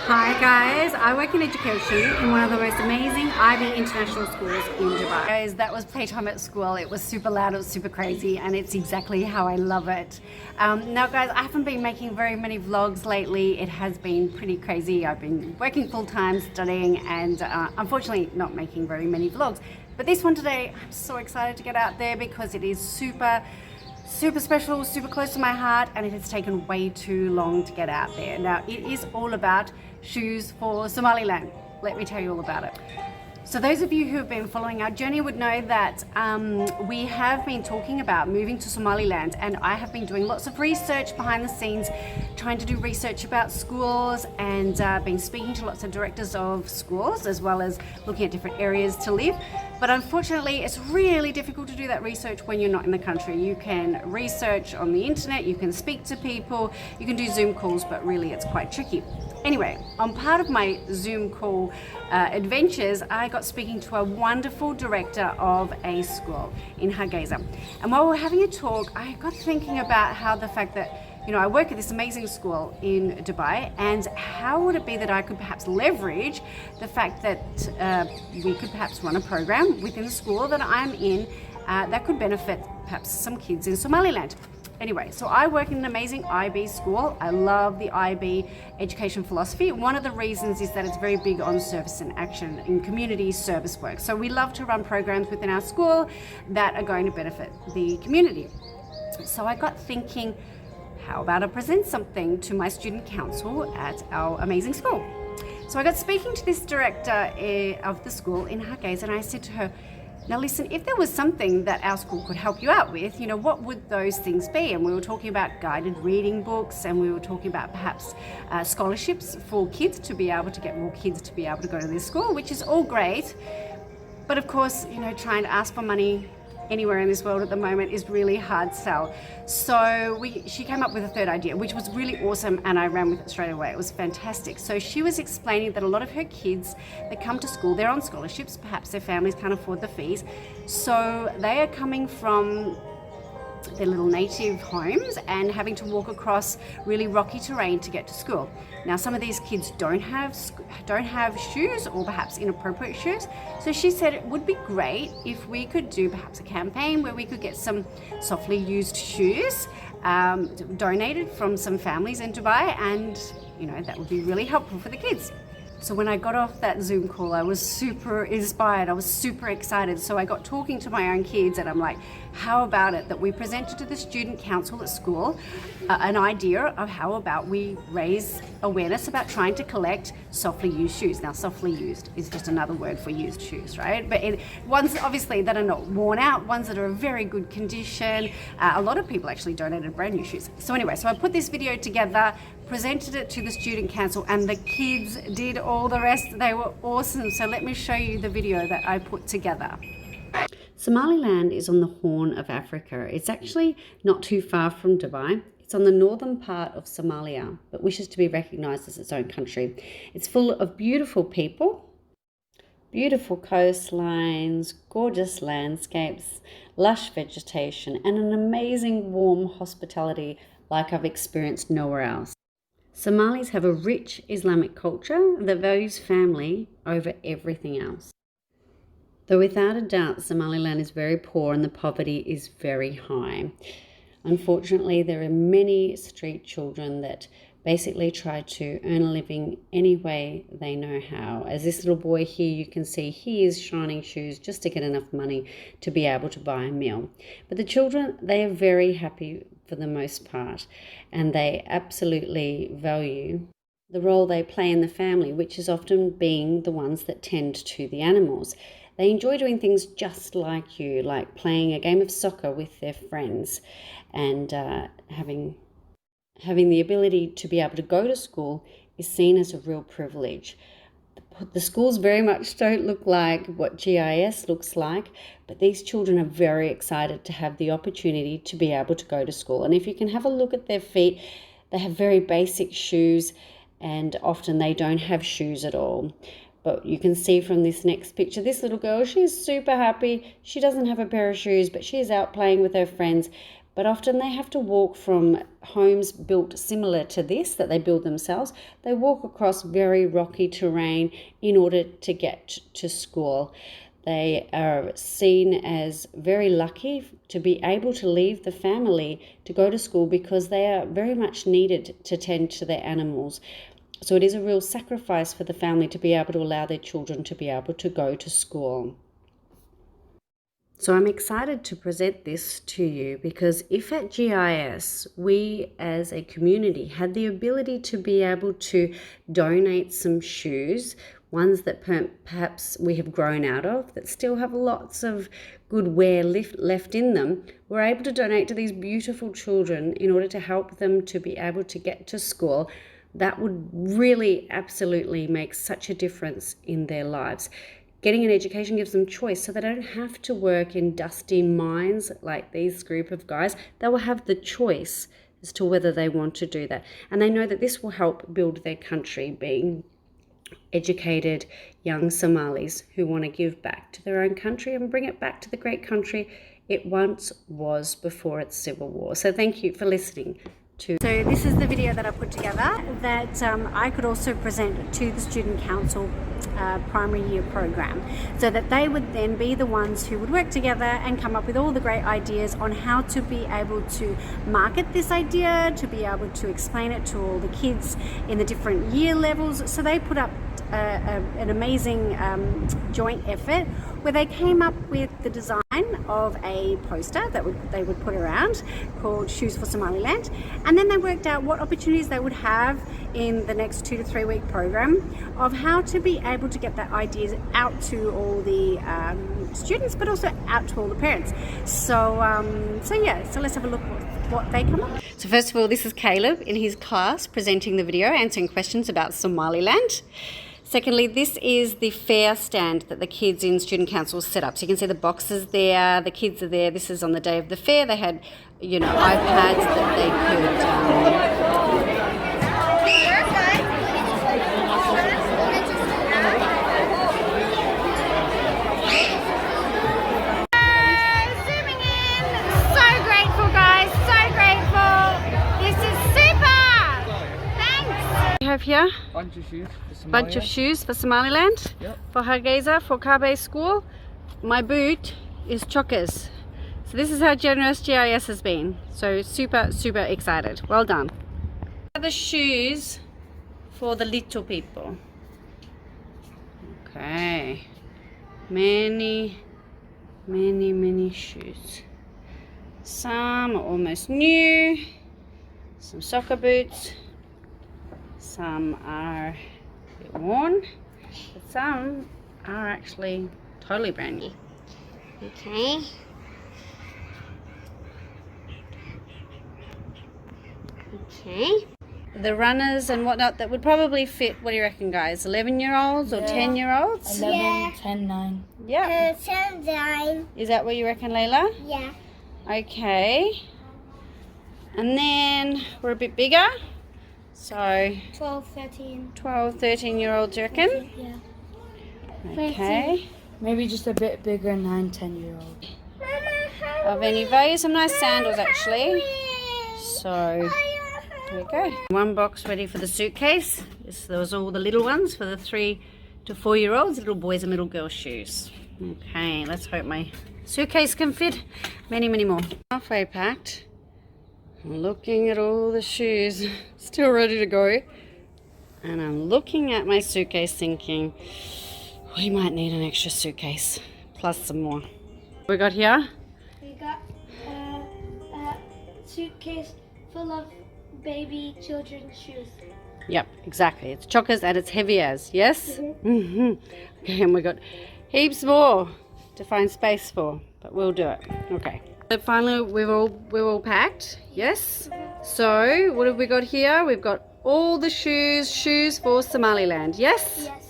Hi guys, I work in education in one of the most amazing IB international schools in Dubai. Guys, that was playtime at school. It was super loud, it was super crazy, and it's exactly how I love it. Now guys, I haven't been making very many vlogs lately. It has been pretty crazy. I've been working full-time, studying, and unfortunately not making very many vlogs. But this one today, I'm so excited to get out there because it is super special, super close to my heart, and it has taken way too long to get out there. Now, it is all about shoes for Somaliland. Let me tell you all about it. So those of you who have been following our journey would know that we have been talking about moving to Somaliland, and I have been doing lots of research behind the scenes, trying to do research about schools, and been speaking to lots of directors of schools, as well as looking at different areas to live. But unfortunately, it's really difficult to do that research when you're not in the country. You can research on the internet, you can speak to people, you can do Zoom calls, but really it's quite tricky. Anyway, on part of my Zoom call adventures, I got speaking to a wonderful director of a school in Hargeisa. And while we were having a talk, I got thinking about how the fact that, you know, I work at this amazing school in Dubai, and how would it be that I could perhaps leverage the fact that we could perhaps run a program within the school that I'm in that could benefit perhaps some kids in Somaliland. Anyway, so I work in an amazing IB school. I love the IB education philosophy. One of the reasons is that it's very big on service and action in community service work. So we love to run programs within our school that are going to benefit the community. So I got thinking, how about I present something to my student council at our amazing school? So I got speaking to this director of the school in Hargeisa, and I said to her, now listen, if there was something that our school could help you out with, you know, what would those things be? And we were talking about guided reading books, and we were talking about perhaps scholarships for kids to be able to get more kids to be able to go to this school, which is all great. But of course, you know, trying to ask for money anywhere in this world at the moment is really hard sell. So she came up with a third idea, which was really awesome, and I ran with it straight away. It was fantastic. So she was explaining that a lot of her kids that come to school, they're on scholarships, perhaps their families can't afford the fees, so they are coming from their little native homes and having to walk across really rocky terrain to get to school. Now, some of these kids don't have shoes, or perhaps inappropriate shoes. So she said it would be great if we could do perhaps a campaign where we could get some softly used shoes donated from some families in Dubai, and you know, that would be really helpful for the kids. So when I got off that Zoom call, I was super inspired, I was super excited. So I got talking to my own kids, and I'm like, how about it that we presented to the student council at school an idea of how about we raise awareness about trying to collect softly used shoes. Now, softly used is just another word for used shoes, right? But ones obviously that are not worn out, ones that are in very good condition. A lot of people actually donated brand new shoes. So anyway, so I put this video together, presented it to the student council, and the kids did all the rest. They were awesome. So let me show you the video that I put together. Somaliland is on the Horn of Africa. It's actually not too far from Dubai. It's on the northern part of Somalia, but wishes to be recognized as its own country. It's full of beautiful people, beautiful coastlines, gorgeous landscapes, lush vegetation, and an amazing warm hospitality like I've experienced nowhere else. Somalis have a rich Islamic culture that values family over everything else. Though without a doubt, Somaliland is very poor and the poverty is very high. Unfortunately, there are many street children that basically try to earn a living any way they know how. As this little boy here, you can see he is shining shoes just to get enough money to be able to buy a meal. But the children, they are very happy for the most part, and they absolutely value the role they play in the family, which is often being the ones that tend to the animals. They enjoy doing things just like you, like playing a game of soccer with their friends, and having the ability to be able to go to school is seen as a real privilege. The schools very much don't look like what GIS looks like, but these children are very excited to have the opportunity to be able to go to school. And if you can have a look at their feet, they have very basic shoes, and often they don't have shoes at all. But you can see from this next picture, this little girl, she's super happy. She doesn't have a pair of shoes, but she's out playing with her friends. but often they have to walk from homes built similar to this that they build themselves. They walk across very rocky terrain in order to get to school. They are seen as very lucky to be able to leave the family to go to school because they are very much needed to tend to their animals. So it is a real sacrifice for the family to be able to allow their children to be able to go to school. So I'm excited to present this to you because if at GIS we as a community had the ability to be able to donate some shoes, ones that perhaps we have grown out of, that still have lots of good wear left in them, we're able to donate to these beautiful children in order to help them to be able to get to school. That would really absolutely make such a difference in their lives. Getting an education gives them choice, so they don't have to work in dusty mines like these group of guys. They will have the choice as to whether they want to do that. And they know that this will help build their country, being educated young Somalis who want to give back to their own country and bring it back to the great country it once was before its civil war. So thank you for listening. So this is the video that I put together that I could also present to the Student Council primary year program, so that they would then be the ones who would work together and come up with all the great ideas on how to be able to market this idea, to be able to explain it to all the kids in the different year levels. So they put up an amazing joint effort where they came up with the design of a poster that they would put around called Shoes for Somaliland, and then they worked out what opportunities they would have in the next 2 to 3 week program of how to be able to get that ideas out to all the students, but also out to all the parents. So let's have a look what they come up. So first of all, this is Caleb in his class presenting the video, answering questions about Somaliland. Secondly, this is the fair stand that the kids in Student Council set up. So you can see the boxes there, the kids are there. This is on the day of the fair. They had, iPads that they could... Zooming in. So grateful, guys. So grateful. This is super. Thanks. We have here Bunch of shoes for Somaliland. bunch of shoes for Somaliland, Yep. for Hargeisa, for Kabe school. My boot is chokers. So this is how generous GIS has been. So super, super excited. Well done. The shoes for the little people. Okay. Many shoes. Some are almost new. Some soccer boots. Some are a bit worn, but some are actually totally brand new. Okay. Okay. The runners and whatnot that would probably fit, what do you reckon, guys? 11-year-olds or 10-year-olds? 11, Yeah. 10, 9. Yeah. 9. Is that what you reckon, Layla? Yeah. Okay. And then we're a bit bigger. So 12, 13. 12, 13-year-olds, you reckon? Yeah. Okay. Maybe just a bit bigger, 9, 10-year-old. Of any value, some nice sandals actually. So there we go. One box ready for the suitcase. Those are all the little ones for the 3 to 4-year-olds, little boys and little girls' shoes. Okay, let's hope my suitcase can fit many more. Halfway packed. I'm looking at all the shoes, still ready to go. And I'm looking at my suitcase thinking, we might need an extra suitcase, plus some more. We got here? We got a suitcase full of baby children's shoes. Yep, exactly. It's chokers and it's heavy as, yes? Okay, and we got heaps more to find space for, but we'll do it. Okay. So finally, we're all packed, yes? So what have we got here? We've got all the shoes for Somaliland, yes? Yes.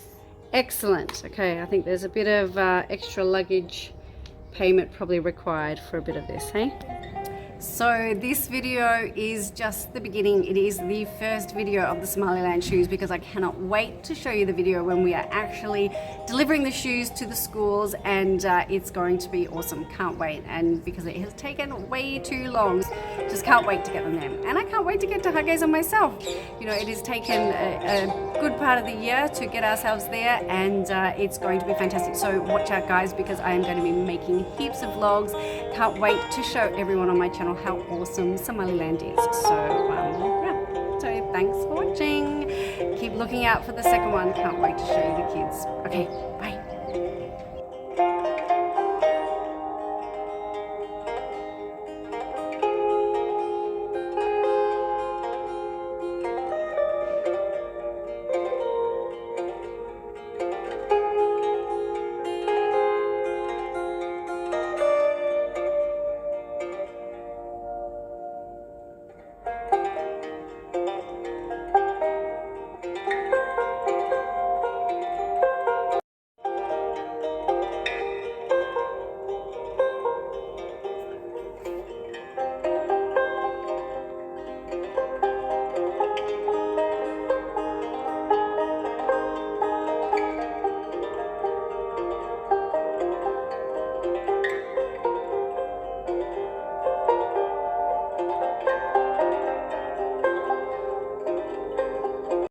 Excellent. Okay, I think there's a bit of extra luggage payment probably required for a bit of this, hey? So this video is just the beginning. It is the first video of the Somaliland shoes because I cannot wait to show you the video when we are actually delivering the shoes to the schools, and it's going to be awesome. Can't wait. And because it has taken way too long, just can't wait to get them there. And I can't wait to get to Hargeisa myself. You know, it has taken a good part of the year to get ourselves there, and it's going to be fantastic. So watch out guys, because I am going to be making heaps of vlogs. Can't wait to show everyone on my channel how awesome Somaliland is. So yeah, so thanks for watching. Keep looking out for the second one. Can't wait to show you the kids. Okay.